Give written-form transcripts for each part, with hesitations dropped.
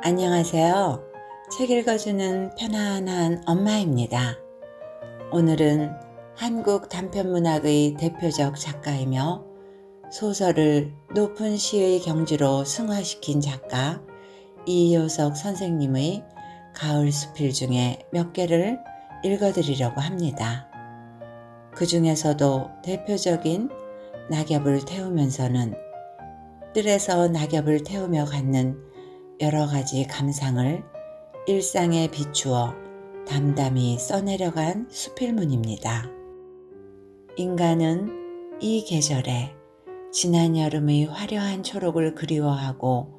안녕하세요. 책 읽어주는 편안한 엄마입니다. 오늘은 한국 단편문학의 대표적 작가이며 소설을 높은 시의 경지로 승화시킨 작가 이효석 선생님의 가을 수필 중에 몇 개를 읽어드리려고 합니다. 그 중에서도 대표적인 낙엽을 태우면서는 뜰에서 낙엽을 태우며 갖는 여러 가지 감상을 일상에 비추어 담담히 써내려간 수필문입니다. 인간은 이 계절에 지난 여름의 화려한 초록을 그리워하고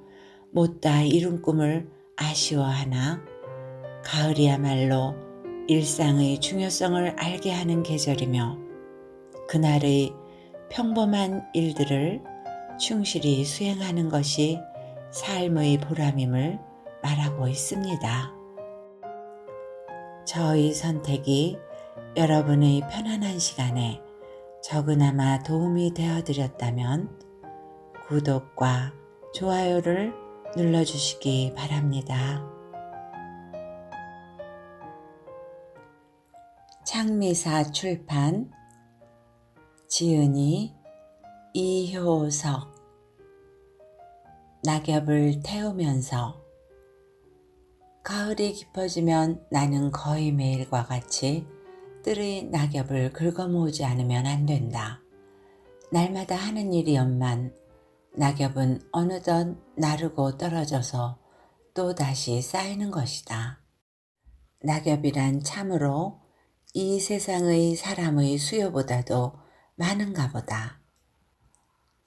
못다 이룬 꿈을 아쉬워하나 가을이야말로 일상의 중요성을 알게 하는 계절이며 그날의 평범한 일들을 충실히 수행하는 것이 삶의 보람임을 말하고 있습니다. 저의 선택이 여러분의 편안한 시간에 조금나마 도움이 되어드렸다면 구독과 좋아요를 눌러주시기 바랍니다. 창미사 출판 지은이 이효석 낙엽을 태우면서 가을이 깊어지면 나는 거의 매일과 같이 뜰의 낙엽을 긁어모으지 않으면 안 된다. 날마다 하는 일이었만 낙엽은 어느덧 나르고 떨어져서 또 다시 쌓이는 것이다. 낙엽이란 참으로 이 세상의 사람의 수요보다도 많은가 보다.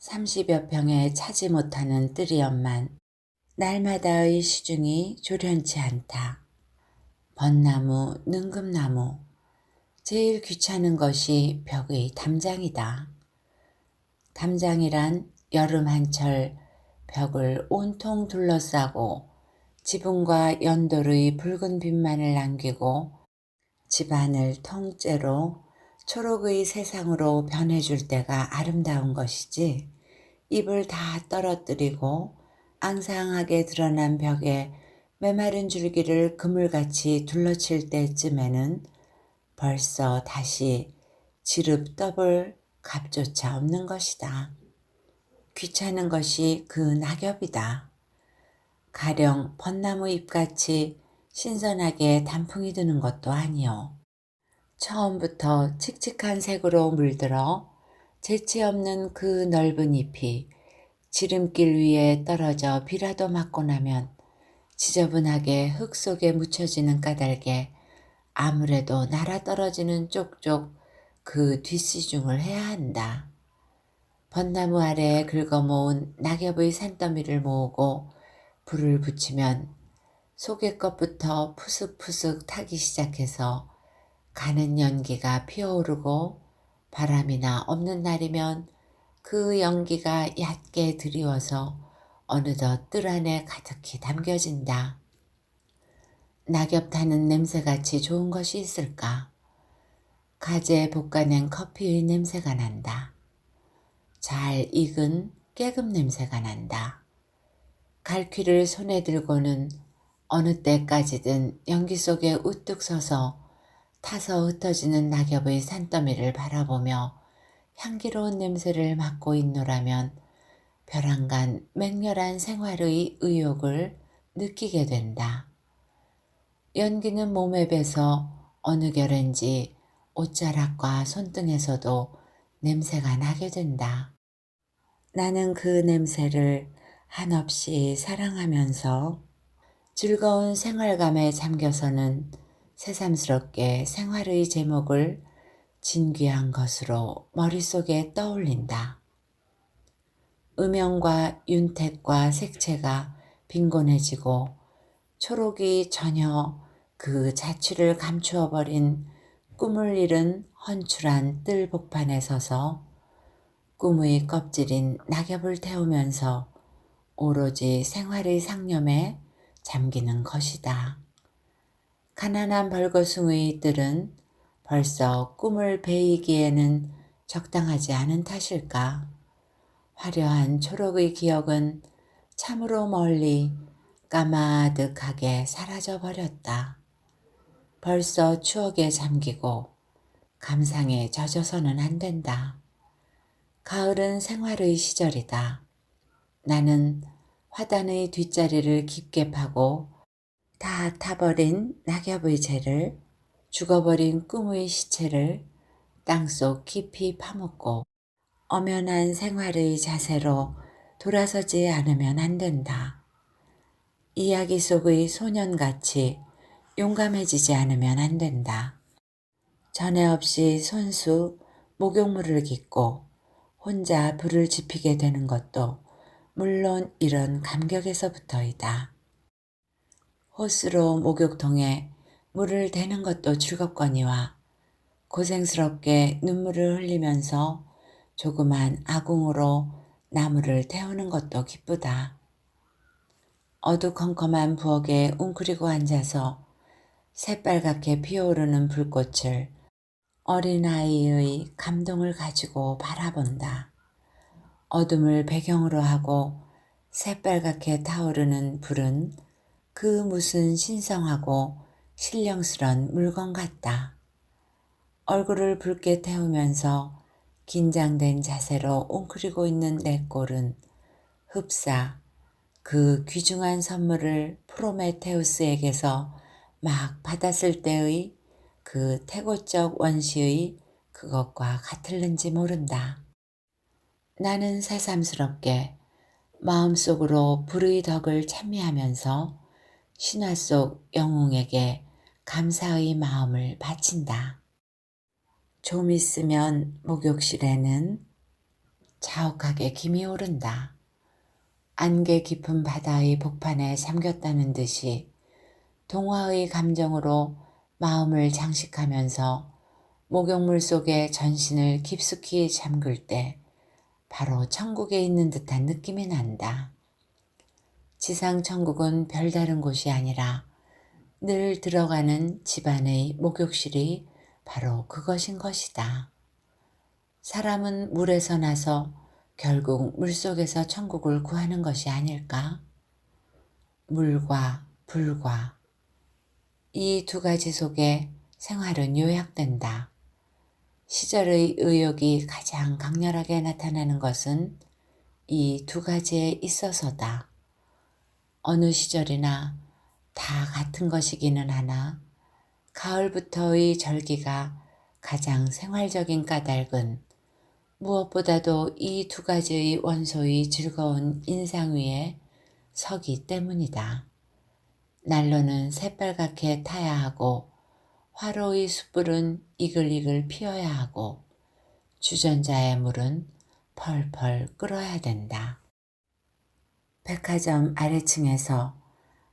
30여 평에 차지 못하는 뜰이었만 날마다의 시중이 조련치 않다. 벚나무, 능금나무, 제일 귀찮은 것이 벽의 담장이다. 담장이란 여름 한철 벽을 온통 둘러싸고 지붕과 연돌의 붉은 빛만을 남기고 집안을 통째로 초록의 세상으로 변해줄 때가 아름다운 것이지 잎을 다 떨어뜨리고 앙상하게 드러난 벽에 메마른 줄기를 그물같이 둘러칠 때쯤에는 벌써 다시 지릅 떠볼 값조차 없는 것이다. 귀찮은 것이 그 낙엽이다. 가령 벚나무 잎같이 신선하게 단풍이 드는 것도 아니요. 처음부터 칙칙한 색으로 물들어 재치 없는 그 넓은 잎이 지름길 위에 떨어져 비라도 맞고 나면 지저분하게 흙 속에 묻혀지는 까닭에 아무래도 날아 떨어지는 쪽쪽 그 뒷시중을 해야 한다. 벚나무 아래에 긁어모은 낙엽의 산더미를 모으고 불을 붙이면 속의 것부터 푸슥푸슥 타기 시작해서 가는 연기가 피어오르고 바람이나 없는 날이면 그 연기가 얕게 드리워서 어느덧 뜰 안에 가득히 담겨진다. 낙엽 타는 냄새같이 좋은 것이 있을까? 가지에 볶아낸 커피의 냄새가 난다. 잘 익은 깨금 냄새가 난다. 갈퀴를 손에 들고는 어느 때까지든 연기 속에 우뚝 서서 타서 흩어지는 낙엽의 산더미를 바라보며 향기로운 냄새를 맡고 있노라면 벼랑간 맹렬한 생활의 의욕을 느끼게 된다. 연기는 몸에 배서 어느 결인지 옷자락과 손등에서도 냄새가 나게 된다. 나는 그 냄새를 한없이 사랑하면서 즐거운 생활감에 잠겨서는 새삼스럽게 생활의 제목을 진귀한 것으로 머릿속에 떠올린다. 음영과 윤택과 색채가 빈곤해지고 초록이 전혀 그 자취를 감추어버린 꿈을 잃은 헌출한 뜰 복판에 서서 꿈의 껍질인 낙엽을 태우면서 오로지 생활의 상념에 잠기는 것이다. 가난한 벌거숭의 뜰은 벌써 꿈을 베이기에는 적당하지 않은 탓일까? 화려한 초록의 기억은 참으로 멀리 까마득하게 사라져 버렸다. 벌써 추억에 잠기고 감상에 젖어서는 안 된다. 가을은 생활의 시절이다. 나는 화단의 뒷자리를 깊게 파고 다 타버린 낙엽의 재를, 죽어버린 꿈의 시체를 땅속 깊이 파묻고 엄연한 생활의 자세로 돌아서지 않으면 안 된다. 이야기 속의 소년같이 용감해지지 않으면 안 된다. 전에 없이 손수 목욕물을 깃고 혼자 불을 지피게 되는 것도 물론 이런 감격에서부터이다. 호스로 목욕통에 물을 대는 것도 즐겁거니와 고생스럽게 눈물을 흘리면서 조그만 아궁으로 나무를 태우는 것도 기쁘다. 어두컴컴한 부엌에 웅크리고 앉아서 새빨갛게 피어오르는 불꽃을 어린아이의 감동을 가지고 바라본다. 어둠을 배경으로 하고 새빨갛게 타오르는 불은 그 무슨 신성하고 신령스런 물건 같다. 얼굴을 붉게 태우면서 긴장된 자세로 웅크리고 있는 내 꼴은 흡사 그 귀중한 선물을 프로메테우스에게서 막 받았을 때의 그 태고적 원시의 그것과 같을는지 모른다. 나는 새삼스럽게 마음속으로 불의 덕을 찬미하면서 신화 속 영웅에게 감사의 마음을 바친다. 좀 있으면 목욕실에는 자욱하게 김이 오른다. 안개 깊은 바다의 복판에 잠겼다는 듯이 동화의 감정으로 마음을 장식하면서 목욕물 속에 전신을 깊숙이 잠글 때 바로 천국에 있는 듯한 느낌이 난다. 지상 천국은 별다른 곳이 아니라 늘 들어가는 집안의 목욕실이 바로 그것인 것이다. 사람은 물에서 나서 결국 물속에서 천국을 구하는 것이 아닐까? 물과 불과 이 두 가지 속에 생활은 요약된다. 시절의 의욕이 가장 강렬하게 나타나는 것은 이 두 가지에 있어서다. 어느 시절이나 다 같은 것이기는 하나 가을부터의 절기가 가장 생활적인 까닭은 무엇보다도 이 두 가지의 원소의 즐거운 인상 위에 서기 때문이다. 난로는 새빨갛게 타야 하고 화로의 숯불은 이글이글 피어야 하고 주전자의 물은 펄펄 끓어야 된다. 백화점 아래층에서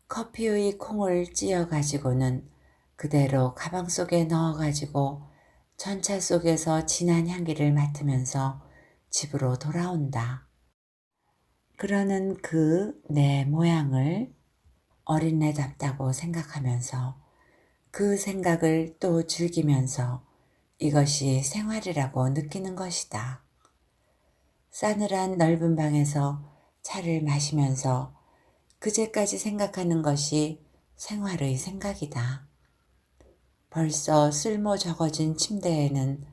커피의 콩을 찧어가지고는 그대로 가방 속에 넣어가지고 전차 속에서 진한 향기를 맡으면서 집으로 돌아온다. 그러는 그 내 모양을 어린애답다고 생각하면서 그 생각을 또 즐기면서 이것이 생활이라고 느끼는 것이다. 싸늘한 넓은 방에서 차를 마시면서 그제까지 생각하는 것이 생활의 생각이다. 벌써 쓸모 적어진 침대에는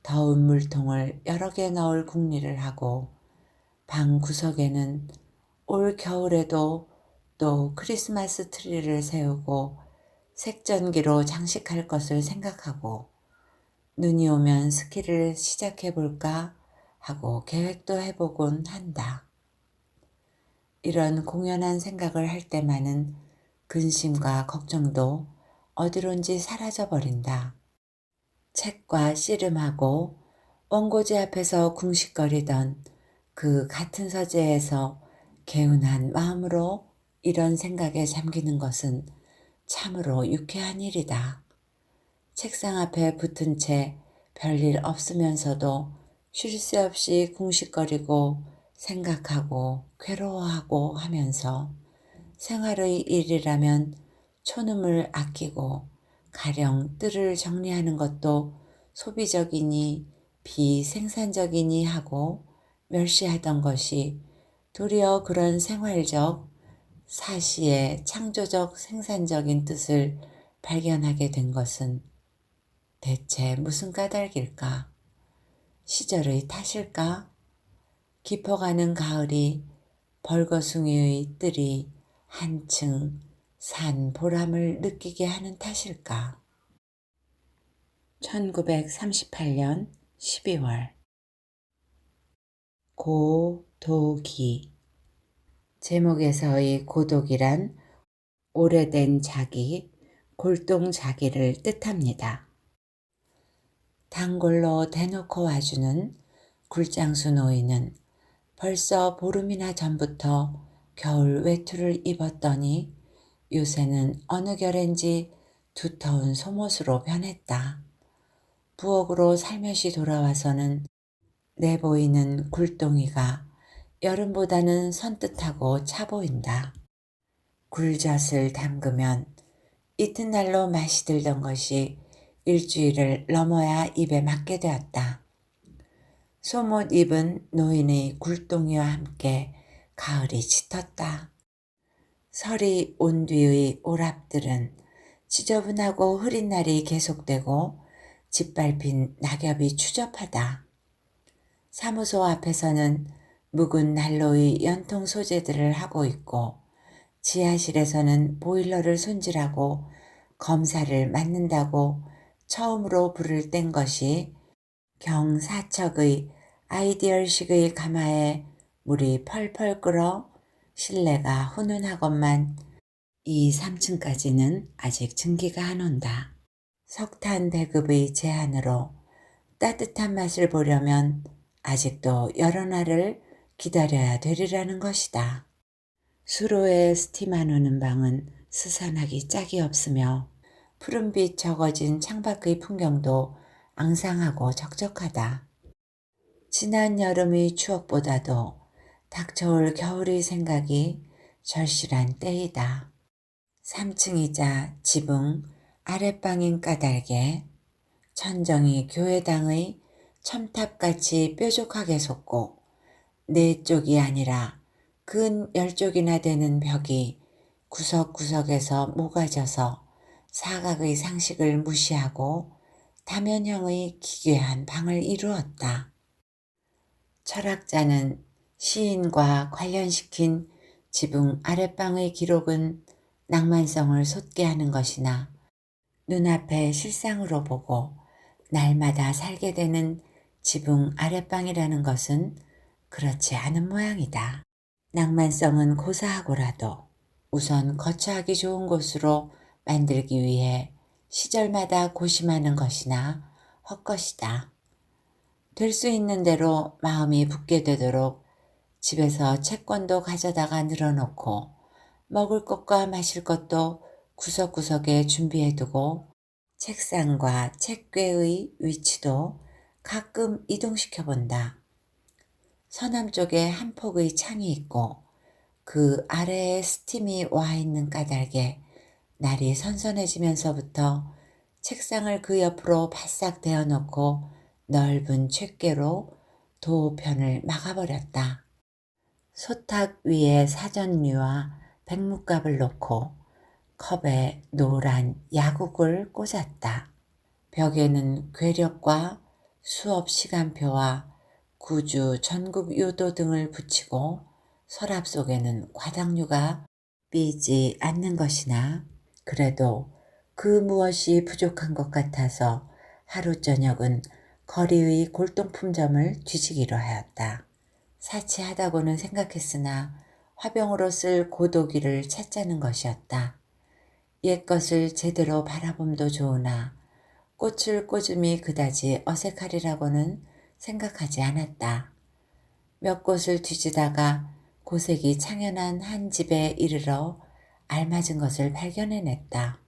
더운 물통을 여러 개 넣을 궁리를 하고 방 구석에는 올 겨울에도 또 크리스마스 트리를 세우고 색전기로 장식할 것을 생각하고 눈이 오면 스키를 시작해 볼까 하고 계획도 해보곤 한다. 이런 공연한 생각을 할 때만은 근심과 걱정도 어디론지 사라져 버린다. 책과 씨름하고 원고지 앞에서 궁식거리던 그 같은 서재에서 개운한 마음으로 이런 생각에 잠기는 것은 참으로 유쾌한 일이다. 책상 앞에 붙은 채 별일 없으면서도 쉴 새 없이 궁식거리고 생각하고 괴로워하고 하면서 생활의 일이라면 촌음을 아끼고 가령 뜰을 정리하는 것도 소비적이니 비생산적이니 하고 멸시하던 것이 도리어 그런 생활적 사시의 창조적 생산적인 뜻을 발견하게 된 것은 대체 무슨 까닭일까? 시절의 탓일까? 깊어가는 가을이 벌거숭이의 뜰이 한층 산 보람을 느끼게 하는 탓일까? 1938년 12월 고독이. 제목에서의 고독이란 오래된 자기, 골동 자기를 뜻합니다. 단골로 대놓고 와주는 굴장수 노인은 벌써 보름이나 전부터 겨울 외투를 입었더니 요새는 어느 결엔지 두터운 속옷으로 변했다. 부엌으로 살며시 돌아와서는 내보이는 굴동이가 여름보다는 선뜻하고 차 보인다. 굴젓을 담그면 이튿날로 맛이 들던 것이 일주일을 넘어야 입에 맞게 되었다. 소못 입은 노인의 굴동이와 함께 가을이 짙었다. 설이 온 뒤의 오랍들은 지저분하고 흐린 날이 계속되고 짓밟힌 낙엽이 추접하다. 사무소 앞에서는 묵은 난로의 연통 소재들을 하고 있고 지하실에서는 보일러를 손질하고 검사를 맡는다고 처음으로 불을 뗀 것이 경사척의 아이디얼식의 가마에 물이 펄펄 끓어 실내가 훈훈하건만 2, 3층까지는 아직 증기가 안 온다. 석탄 배급의 제한으로 따뜻한 맛을 보려면 아직도 여러 날을 기다려야 되리라는 것이다. 수로에 스팀 안 오는 방은 스산하기 짝이 없으며 푸른빛 적어진 창밖의 풍경도 앙상하고 적적하다. 지난 여름의 추억보다도 닥쳐올 겨울의 생각이 절실한 때이다. 3층이자 지붕 아랫방인 까닭에 천정이 교회당의 첨탑같이 뾰족하게 솟고 4쪽이 아니라 근 10쪽이나 되는 벽이 구석구석에서 모가져서 사각의 상식을 무시하고 다면형의 기괴한 방을 이루었다. 철학자는 시인과 관련시킨 지붕 아랫방의 기록은 낭만성을 솟게 하는 것이나 눈앞에 실상으로 보고 날마다 살게 되는 지붕 아랫방이라는 것은 그렇지 않은 모양이다. 낭만성은 고사하고라도 우선 거처하기 좋은 곳으로 만들기 위해 시절마다 고심하는 것이나 헛것이다. 될 수 있는 대로 마음이 붙게 되도록 집에서 채권도 가져다가 늘어놓고 먹을 것과 마실 것도 구석구석에 준비해두고 책상과 책괴의 위치도 가끔 이동시켜 본다. 서남쪽에 한 폭의 창이 있고 그 아래에 스팀이 와 있는 까닭에 날이 선선해지면서부터 책상을 그 옆으로 바싹 대어놓고 넓은 책게로 도편을 막아버렸다. 소탁 위에 사전류와 백묵갑을 놓고 컵에 노란 야국을 꽂았다. 벽에는 괴력과 수업 시간표와 구주 전국 요도 등을 붙이고 서랍 속에는 과당류가 삐지 않는 것이나 그래도 그 무엇이 부족한 것 같아서 하루 저녁은 거리의 골동품점을 뒤지기로 하였다. 사치하다고는 생각했으나 화병으로 쓸 고도기를 찾자는 것이었다. 옛것을 제대로 바라봄도 좋으나 꽃을 꽂음이 그다지 어색하리라고는 생각하지 않았다. 몇 곳을 뒤지다가 고색이 창연한 한 집에 이르러 알맞은 것을 발견해냈다.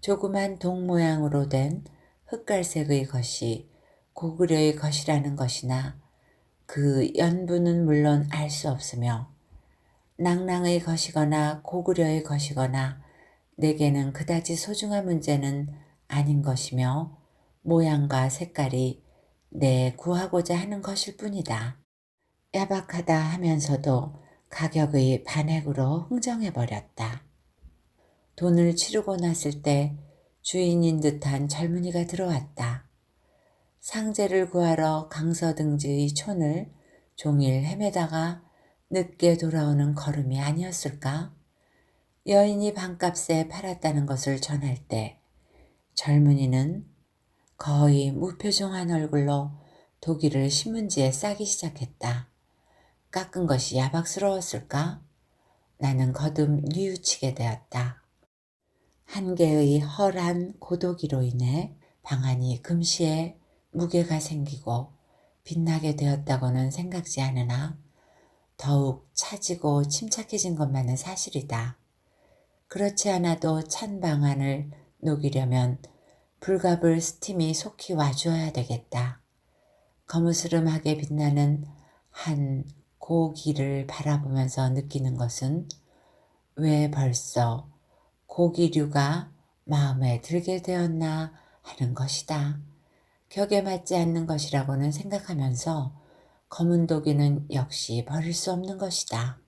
조그만 동 모양으로 된 흑갈색의 것이 고구려의 것이라는 것이나 그 연부는 물론 알 수 없으며 낭랑의 것이거나 고구려의 것이거나 내게는 그다지 소중한 문제는 아닌 것이며 모양과 색깔이 내 구하고자 하는 것일 뿐이다. 야박하다 하면서도 가격의 반액으로 흥정해버렸다. 돈을 치르고 났을 때 주인인 듯한 젊은이가 들어왔다. 상제를 구하러 강서등지의 촌을 종일 헤매다가 늦게 돌아오는 걸음이 아니었을까? 여인이 반값에 팔았다는 것을 전할 때 젊은이는 거의 무표정한 얼굴로 도기를 신문지에 싸기 시작했다. 깎은 것이 야박스러웠을까? 나는 거듭 뉘우치게 되었다. 한 개의 헐한 고도기로 인해 방안이 금시에 무게가 생기고 빛나게 되었다고는 생각지 않으나 더욱 차지고 침착해진 것만은 사실이다. 그렇지 않아도 찬 방안을 녹이려면 불갑을 스팀이 속히 와주어야 되겠다. 거무스름하게 빛나는 한 고기를 바라보면서 느끼는 것은 왜 벌써 고기류가 마음에 들게 되었나 하는 것이다. 격에 맞지 않는 것이라고는 생각하면서 검은 도기는 역시 버릴 수 없는 것이다.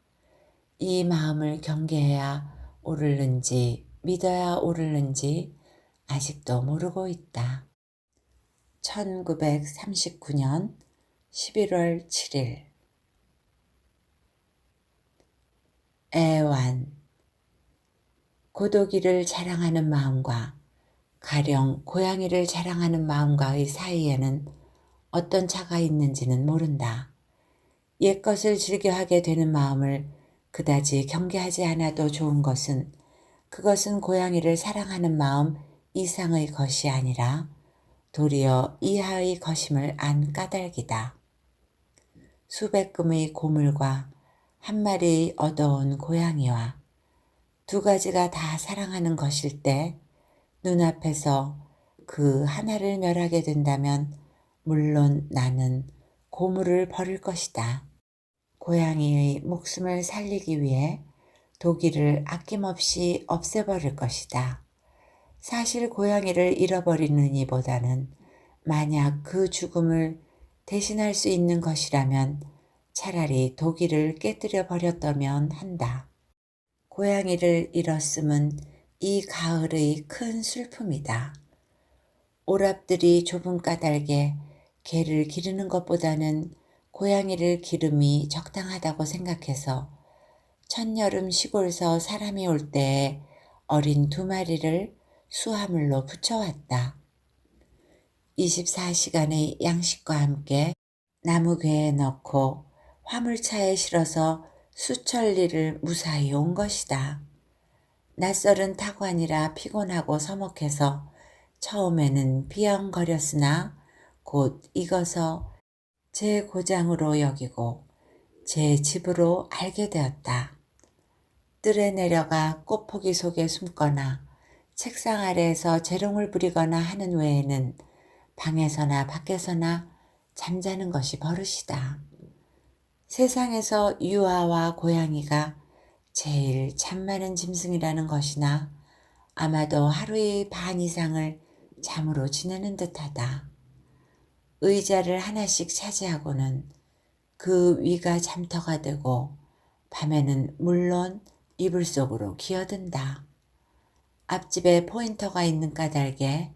이 마음을 경계해야 오르는지 믿어야 오르는지 아직도 모르고 있다. 1939년 11월 7일 애완 고도기를 자랑하는 마음과 가령 고양이를 자랑하는 마음과의 사이에는 어떤 차가 있는지는 모른다. 옛것을 즐겨하게 되는 마음을 그다지 경계하지 않아도 좋은 것은 그것은 고양이를 사랑하는 마음 이상의 것이 아니라 도리어 이하의 것임을 안 까닭이다. 수백 금의 고물과 한 마리의 얻어온 고양이와 두 가지가 다 사랑하는 것일 때 눈앞에서 그 하나를 멸하게 된다면 물론 나는 고물을 버릴 것이다. 고양이의 목숨을 살리기 위해 도기를 아낌없이 없애버릴 것이다. 사실 고양이를 잃어버리는 이보다는 만약 그 죽음을 대신할 수 있는 것이라면 차라리 도기를 깨뜨려 버렸다면 한다. 고양이를 잃었음은 이 가을의 큰 슬픔이다. 오랍들이 좁은 까닭에 개를 기르는 것보다는 고양이를 기름이 적당하다고 생각해서 첫여름 시골서 사람이 올 때에 어린 두 마리를 수화물로 붙여왔다. 24시간의 양식과 함께 나무괴에 넣고 화물차에 실어서 수천리를 무사히 온 것이다. 낯설은 타관이라 피곤하고 서먹해서 처음에는 비영거렸으나 곧 익어서 제 고장으로 여기고 제 집으로 알게 되었다. 뜰에 내려가 꽃포기 속에 숨거나 책상 아래에서 재롱을 부리거나 하는 외에는 방에서나 밖에서나 잠자는 것이 버릇이다. 세상에서 유아와 고양이가 제일 잠 많은 짐승이라는 것이나 아마도 하루의 반 이상을 잠으로 지내는 듯하다. 의자를 하나씩 차지하고는 그 위가 잠터가 되고 밤에는 물론 이불 속으로 기어든다. 앞집에 포인터가 있는 까닭에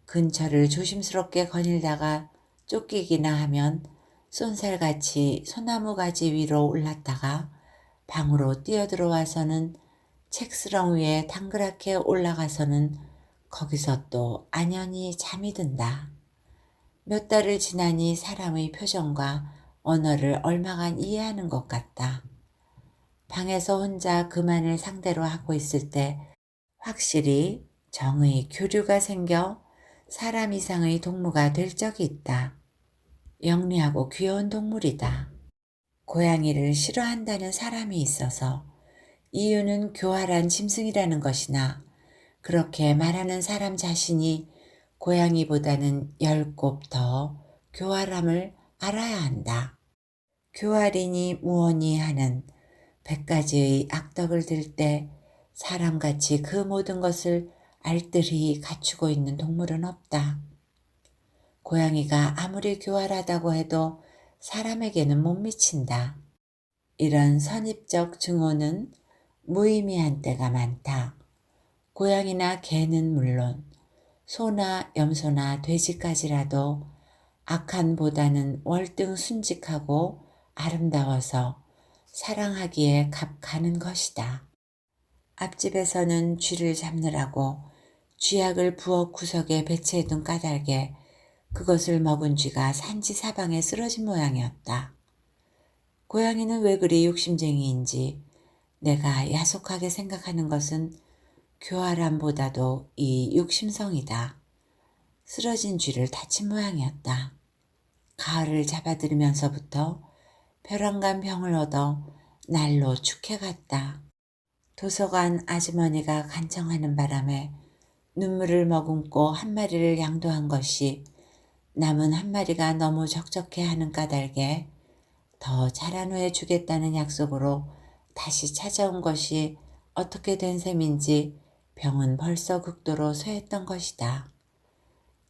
근처를 조심스럽게 거닐다가 쫓기기나 하면 쏜살같이 소나무 가지 위로 올랐다가 방으로 뛰어들어와서는 책스렁 위에 당그랗게 올라가서는 거기서 또 안연히 잠이 든다. 몇 달을 지나니 사람의 표정과 언어를 얼마간 이해하는 것 같다. 방에서 혼자 그만을 상대로 하고 있을 때 확실히 정의 교류가 생겨 사람 이상의 동무가 될 적이 있다. 영리하고 귀여운 동물이다. 고양이를 싫어한다는 사람이 있어서 이유는 교활한 짐승이라는 것이나 그렇게 말하는 사람 자신이 고양이보다는 10곱 더 교활함을 알아야 한다. 교활이니 무언이 하는 100가지의 악덕을 들 때 사람같이 그 모든 것을 알뜰히 갖추고 있는 동물은 없다. 고양이가 아무리 교활하다고 해도 사람에게는 못 미친다. 이런 선입적 증오는 무의미한 때가 많다. 고양이나 개는 물론 소나 염소나 돼지까지라도 악한보다는 월등 순직하고 아름다워서 사랑하기에 값가는 것이다. 앞집에서는 쥐를 잡느라고 쥐약을 부엌 구석에 배치해둔 까닭에 그것을 먹은 쥐가 산지 사방에 쓰러진 모양이었다. 고양이는 왜 그리 욕심쟁이인지 내가 야속하게 생각하는 것은 교활함보다도 이 욕심성이다. 쓰러진 쥐를 다친 모양이었다. 가을을 잡아들이면서부터 벼랑간 병을 얻어 날로 축해갔다. 도서관 아주머니가 간청하는 바람에 눈물을 머금고 한 마리를 양도한 것이 남은 한 마리가 너무 적적해 하는 까닭에 더 자란 후에 주겠다는 약속으로 다시 찾아온 것이 어떻게 된 셈인지 병은 벌써 극도로 쇠했던 것이다.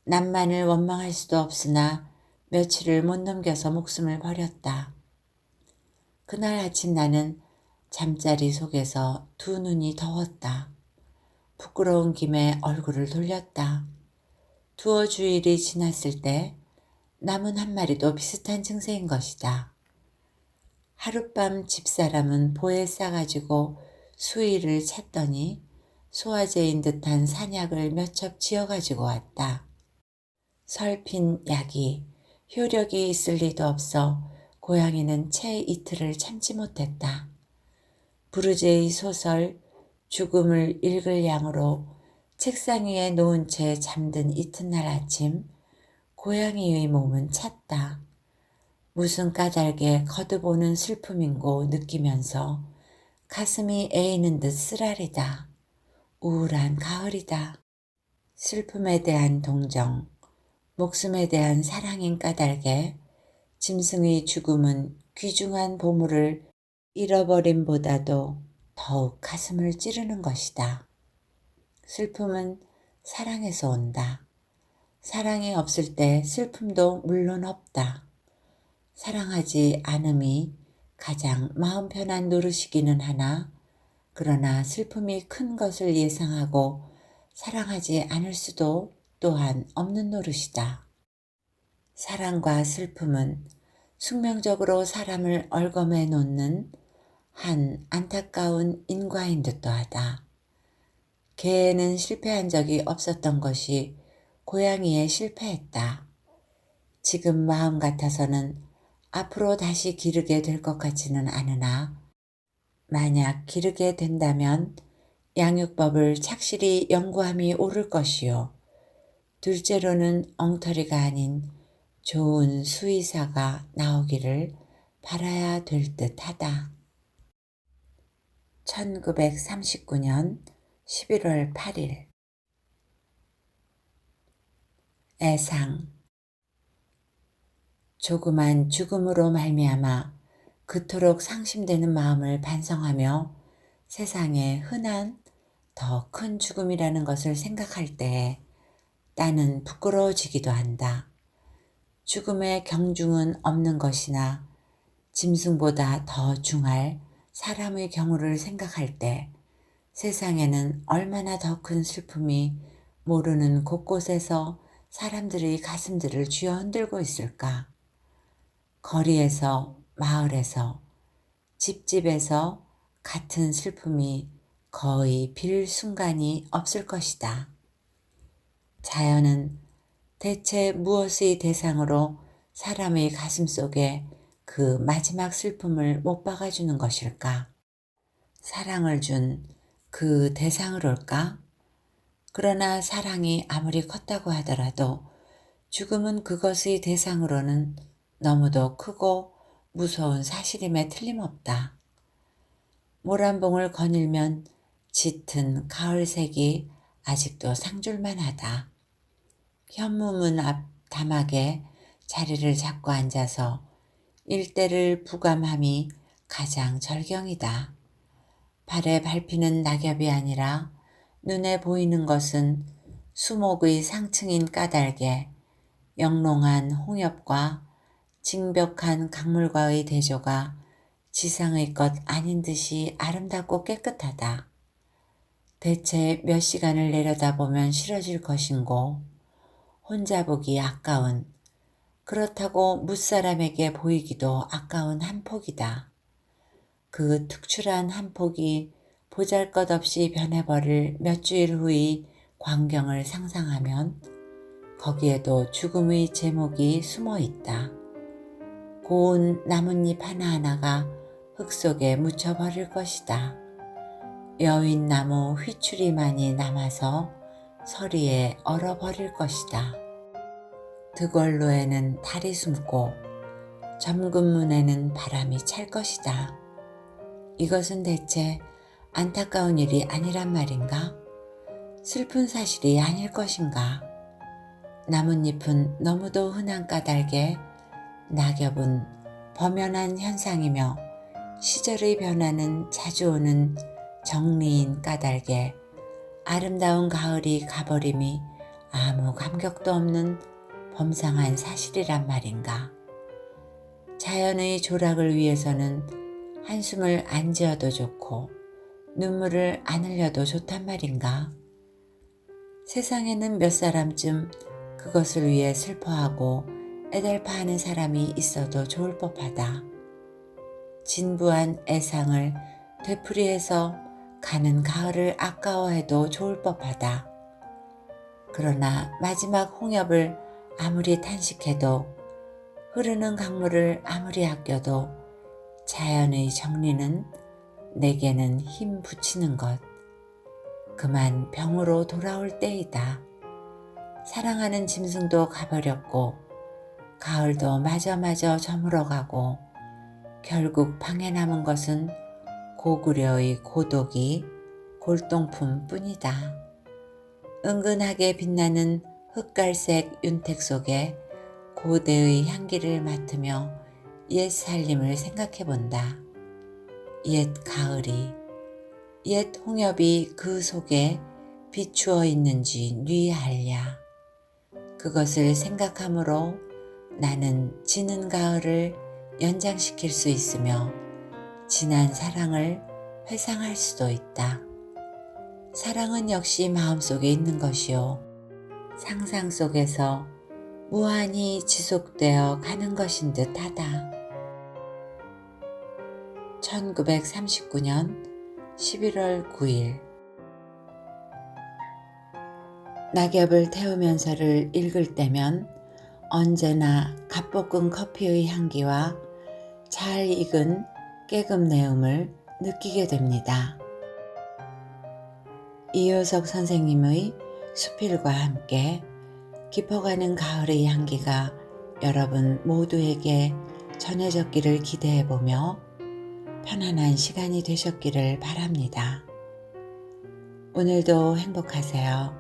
남만을 원망할 수도 없으나 며칠을 못 넘겨서 목숨을 버렸다. 그날 아침 나는 잠자리 속에서 두 눈이 더웠다. 부끄러운 김에 얼굴을 돌렸다. 두어 주일이 지났을 때 남은 한 마리도 비슷한 증세인 것이다. 하룻밤 집사람은 보에 싸가지고 수의를 찼더니 소화제인 듯한 산약을 몇 첩 지어가지고 왔다. 설핀 약이 효력이 있을 리도 없어 고양이는 채 이틀을 참지 못했다. 부르제의 소설 죽음을 읽을 양으로 책상 위에 놓은 채 잠든 이튿날 아침 고양이의 몸은 찼다. 무슨 까닭에 거듭오는 슬픔인고 느끼면서 가슴이 애이는 듯 쓰라리다. 우울한 가을이다. 슬픔에 대한 동정, 목숨에 대한 사랑인 까닭에 짐승의 죽음은 귀중한 보물을 잃어버림보다도 더욱 가슴을 찌르는 것이다. 슬픔은 사랑에서 온다. 사랑이 없을 때 슬픔도 물론 없다. 사랑하지 않음이 가장 마음 편한 노릇이기는 하나 그러나 슬픔이 큰 것을 예상하고 사랑하지 않을 수도 또한 없는 노릇이다. 사랑과 슬픔은 숙명적으로 사람을 얽어매 놓는 한 안타까운 인과인 듯도 하다. 개는 실패한 적이 없었던 것이 고양이에 실패했다. 지금 마음 같아서는 앞으로 다시 기르게 될 것 같지는 않으나 만약 기르게 된다면 양육법을 착실히 연구함이 옳을 것이요. 둘째로는 엉터리가 아닌 좋은 수의사가 나오기를 바라야 될 듯하다. 1939년 11월 8일 애상 조그만 죽음으로 말미암아 그토록 상심되는 마음을 반성하며 세상에 흔한 더 큰 죽음이라는 것을 생각할 때에 나는 부끄러워지기도 한다. 죽음의 경중은 없는 것이나 짐승보다 더 중할 사람의 경우를 생각할 때 세상에는 얼마나 더 큰 슬픔이 모르는 곳곳에서 사람들의 가슴들을 쥐어 흔들고 있을까. 거리에서, 마을에서, 집집에서 같은 슬픔이 거의 빌 순간이 없을 것이다. 자연은 대체 무엇의 대상으로 사람의 가슴 속에 그 마지막 슬픔을 못 박아주는 것일까? 사랑을 준 그 대상으로일까? 그러나 사랑이 아무리 컸다고 하더라도 죽음은 그것의 대상으로는 너무도 크고 무서운 사실임에 틀림없다. 모란봉을 거닐면 짙은 가을색이 아직도 상줄만하다. 현무문 앞 다막에 자리를 잡고 앉아서 일대를 부감함이 가장 절경이다. 발에 밟히는 낙엽이 아니라 눈에 보이는 것은 수목의 상층인 까닭에 영롱한 홍엽과 징벽한 강물과의 대조가 지상의 것 아닌 듯이 아름답고 깨끗하다. 대체 몇 시간을 내려다보면 싫어질 것인고 혼자 보기 아까운, 그렇다고 무사람에게 보이기도 아까운 한 폭이다. 그 특출한 한 폭이 보잘것없이 변해버릴 몇 주일 후의 광경을 상상하면 거기에도 죽음의 제목이 숨어 있다. 고운 나뭇잎 하나하나가 흙 속에 묻혀버릴 것이다. 여윈나무 휘추리만이 남아서 서리에 얼어버릴 것이다. 득월로에는 달이 숨고 점근문에는 바람이 찰 것이다. 이것은 대체 안타까운 일이 아니란 말인가? 슬픈 사실이 아닐 것인가? 나뭇잎은 너무도 흔한 까닭에 낙엽은 범연한 현상이며 시절의 변화는 자주 오는 정리인 까닭에 아름다운 가을이 가버림이 아무 감격도 없는 범상한 사실이란 말인가. 자연의 조락을 위해서는 한숨을 안 지어도 좋고 눈물을 안 흘려도 좋단 말인가. 세상에는 몇 사람쯤 그것을 위해 슬퍼하고 애달파하는 사람이 있어도 좋을 법하다. 진부한 애상을 되풀이해서 가는 가을을 아까워해도 좋을 법하다. 그러나 마지막 홍엽을 아무리 탄식해도 흐르는 강물을 아무리 아껴도 자연의 정리는 내게는 힘 붙이는 것, 그만 병으로 돌아올 때이다. 사랑하는 짐승도 가버렸고 가을도 마저마저 저물어가고 결국 방에 남은 것은 고구려의 고독이 골동품 뿐이다. 은근하게 빛나는 흑갈색 윤택 속에 고대의 향기를 맡으며 옛 살림을 생각해본다. 옛 가을이, 옛 홍엽이 그 속에 비추어 있는지 뉘알랴. 그것을 생각함으로 나는 지는 가을을 연장시킬 수 있으며 지난 사랑을 회상할 수도 있다. 사랑은 역시 마음속에 있는 것이요. 상상 속에서 무한히 지속되어 가는 것인 듯 하다. 1939년 11월 9일 낙엽을 태우면서를 읽을 때면 언제나 갓볶은 커피의 향기와 잘 익은 깨금 내음을 느끼게 됩니다. 이효석 선생님의 수필과 함께 깊어가는 가을의 향기가 여러분 모두에게 전해졌기를 기대해보며 편안한 시간이 되셨기를 바랍니다. 오늘도 행복하세요.